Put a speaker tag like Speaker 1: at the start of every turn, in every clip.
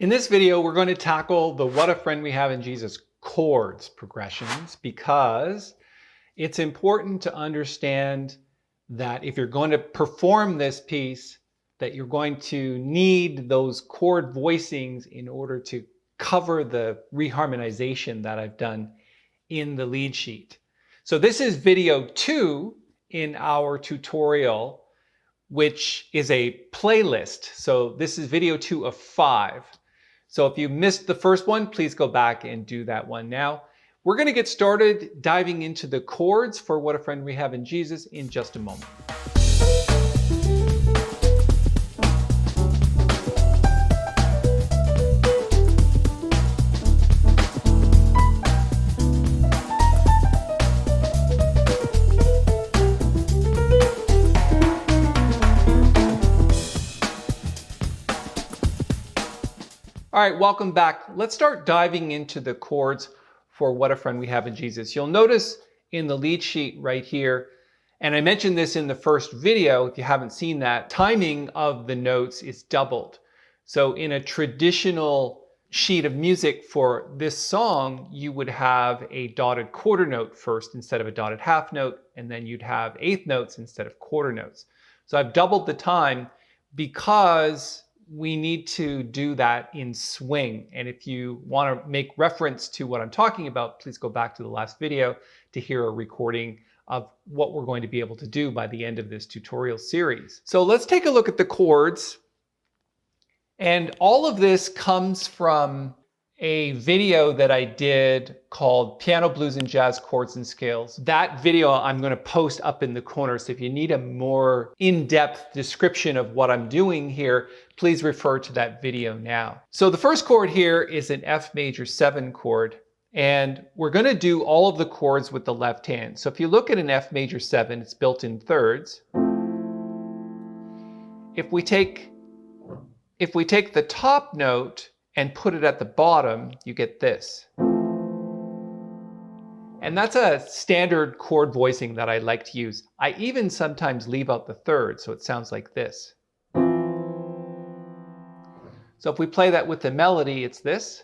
Speaker 1: In this video, we're going to tackle the What a Friend We Have in Jesus chords progressions, because it's important to understand that if you're going to perform this piece, that you're going to need those chord voicings in order to cover the reharmonization that I've done in the lead sheet. So this is video 2 in our tutorial, which is a playlist. So this is video 2 of 5. So if you missed the first one, please go back and do that one now. We're going to get started diving into the chords for What a Friend We Have in Jesus in just a moment. All right, welcome back. Let's start diving into the chords for What a Friend We Have in Jesus. You'll notice in the lead sheet right here, and I mentioned this in the first video, if you haven't seen that, timing of the notes is doubled. So in a traditional sheet of music for this song, you would have a dotted quarter note first instead of a dotted half note, and then you'd have eighth notes instead of quarter notes. So I've doubled the time because we need to do that in swing. And if you want to make reference to what I'm talking about, please go back to the last video to hear a recording of what we're going to be able to do by the end of this tutorial series. So let's take a look at the chords. And all of this comes from a video that I did called Piano, Blues, and Jazz Chords and Scales. That video I'm going to post up in the corner. So if you need a more in-depth description of what I'm doing here, please refer to that video now. So the first chord here is an F major 7 chord, and we're going to do all of the chords with the left hand. So if you look at an F major 7, it's built in thirds. If we take the top note and put it at the bottom, you get this. And that's a standard chord voicing that I like to use. I even sometimes leave out the third, so it sounds like this. So if we play that with the melody, it's this.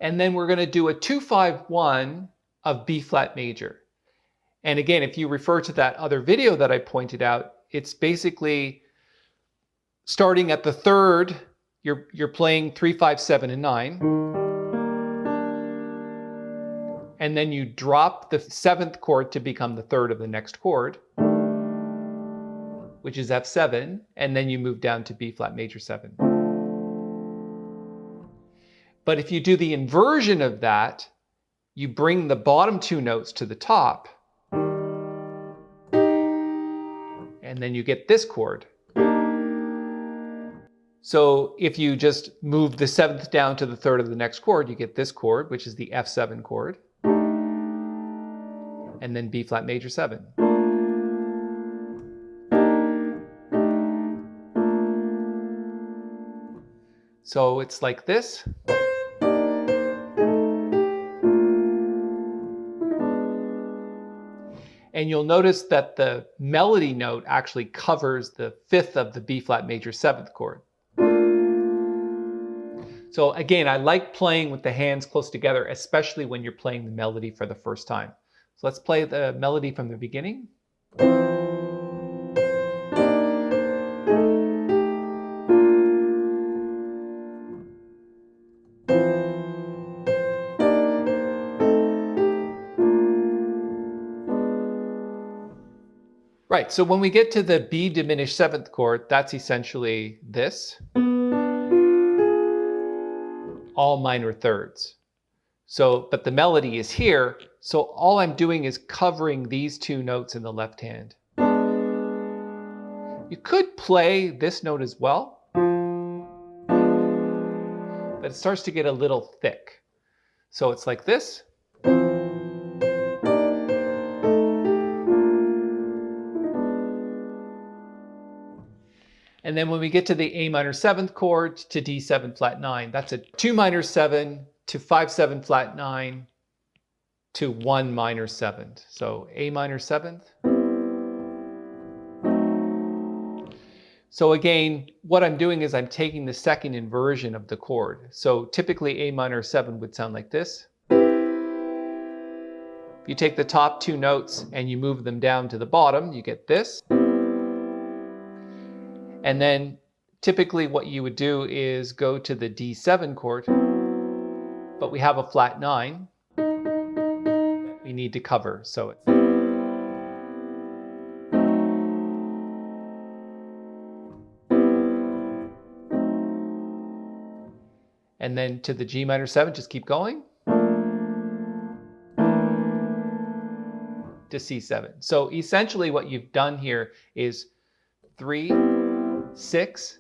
Speaker 1: And then we're going to do a 2-5-1 of B flat major. And again, if you refer to that other video that I pointed out, it's basically starting at the third, you're playing 3, 5, 7, and 9. And then you drop the 7th chord to become the third of the next chord, which is F7, and then you move down to B flat major 7. But if you do the inversion of that, you bring the bottom 2 notes to the top, and then you get this chord. So if you just move the 7th down to the third of the next chord, you get this chord, which is the F7 chord, and then B flat major 7. So it's like this. And you'll notice that the melody note actually covers the 5th of the B flat major 7th chord. So again, I like playing with the hands close together, especially when you're playing the melody for the first time. So let's play the melody from the beginning. Right, so when we get to the B diminished 7th chord, that's essentially this. All minor thirds. So, but the melody is here, so all I'm doing is covering these 2 notes in the left hand. You could play this note as well, but it starts to get a little thick. So it's like this. And then when we get to the A minor 7th chord to D7 flat 9, that's a 2 minor 7 to 5-7 flat 9 to 1 minor 7th. So A minor 7th. So again, what I'm doing is I'm taking the second inversion of the chord. So typically A minor 7 would sound like this. If you take the top two notes and you move them down to the bottom, you get this. And then typically what you would do is go to the D7 chord, but we have a flat 9 we need to cover. So it's and then to the G minor 7, just keep going. To C7. So essentially what you've done here is 3, 6,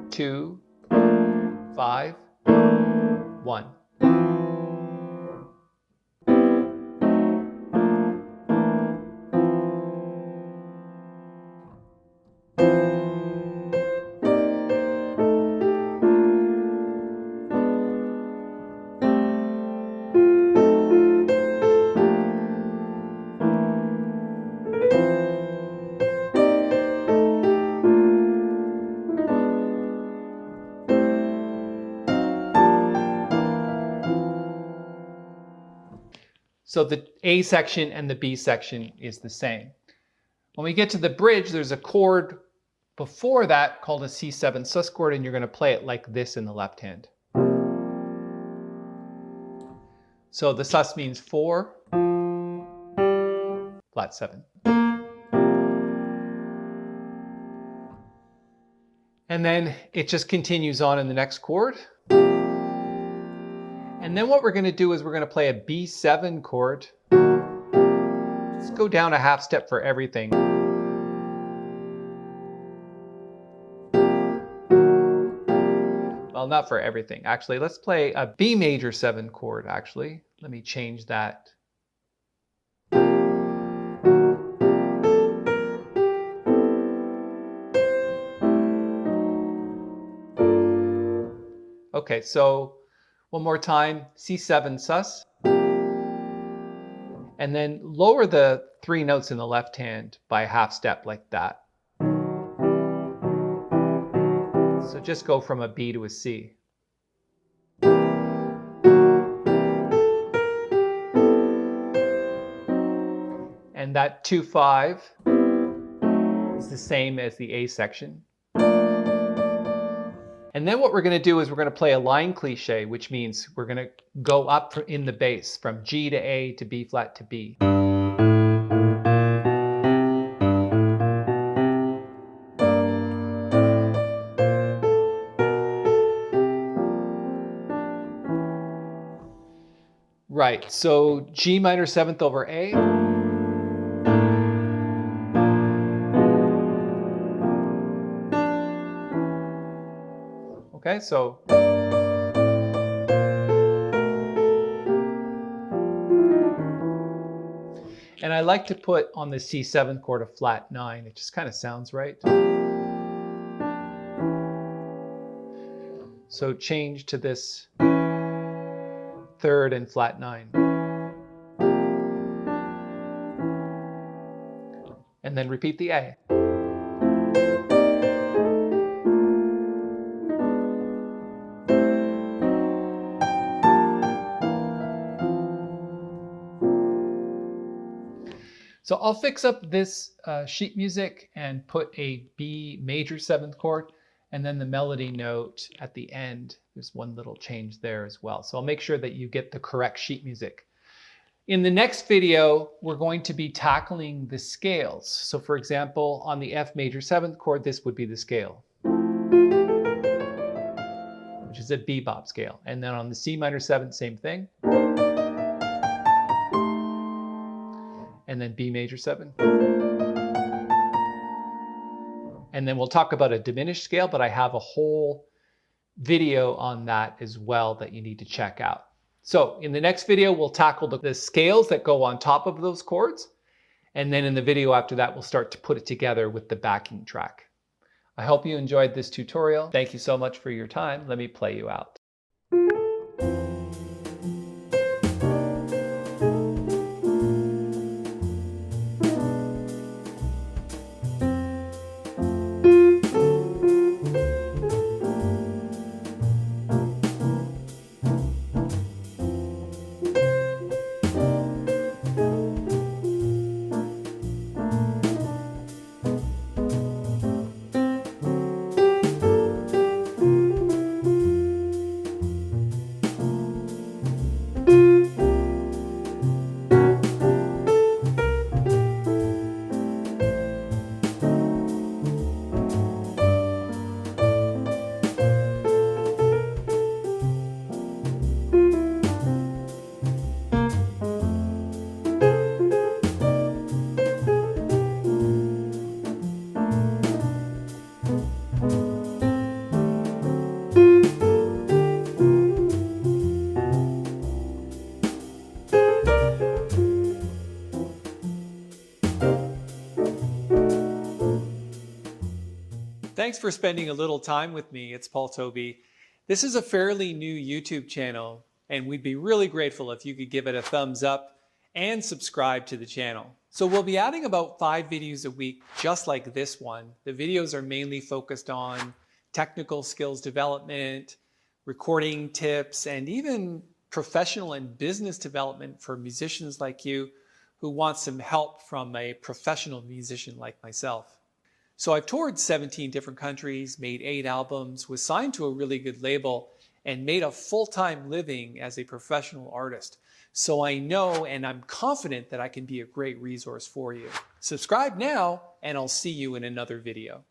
Speaker 1: 2, 5, 1. So the A section and the B section is the same. When we get to the bridge, there's a chord before that called a C7 sus chord, and you're going to play it like this in the left hand. So the sus means 4, flat 7. And then it just continues on in the next chord. And then what we're going to do is we're going to play a B7 chord. Let's go down a half step for everything. Well, not for everything. Actually, let's play a B major 7 chord, actually. Let me change that. Okay, so one more time, C7 sus. And then lower the 3 notes in the left hand by a half step like that. So just go from a B to a C. And that 2-5 is the same as the A section. And then what we're going to do is we're going to play a line cliche, which means we're going to go up in the bass from G to A to B flat to B. Right, so G minor 7th over A. Okay, so and I like to put on the C7 chord a flat 9. It just kind of sounds right. So change to this 3rd and flat 9. And then repeat the A. So I'll fix up this sheet music and put a B major 7th chord, and then the melody note at the end. There's one little change there as well. So I'll make sure that you get the correct sheet music. In the next video, we're going to be tackling the scales. So for example, on the F major 7th chord, this would be the scale, which is a bebop scale. And then on the C minor 7th, same thing. And then B major 7. And then we'll talk about a diminished scale, but I have a whole video on that as well that you need to check out. So in the next video, we'll tackle the scales that go on top of those chords. And then in the video after that, we'll start to put it together with the backing track. I hope you enjoyed this tutorial. Thank you so much for your time. Let me play you out. Thanks for spending a little time with me. It's Paul Tobey. This is a fairly new YouTube channel, and we'd be really grateful if you could give it a thumbs up and subscribe to the channel. So we'll be adding about 5 videos a week, just like this one. The videos are mainly focused on technical skills development, recording tips, and even professional and business development for musicians like you who want some help from a professional musician like myself. So I've toured 17 different countries, made 8 albums, was signed to a really good label, and made a full-time living as a professional artist. So I know and I'm confident that I can be a great resource for you. Subscribe now, and I'll see you in another video.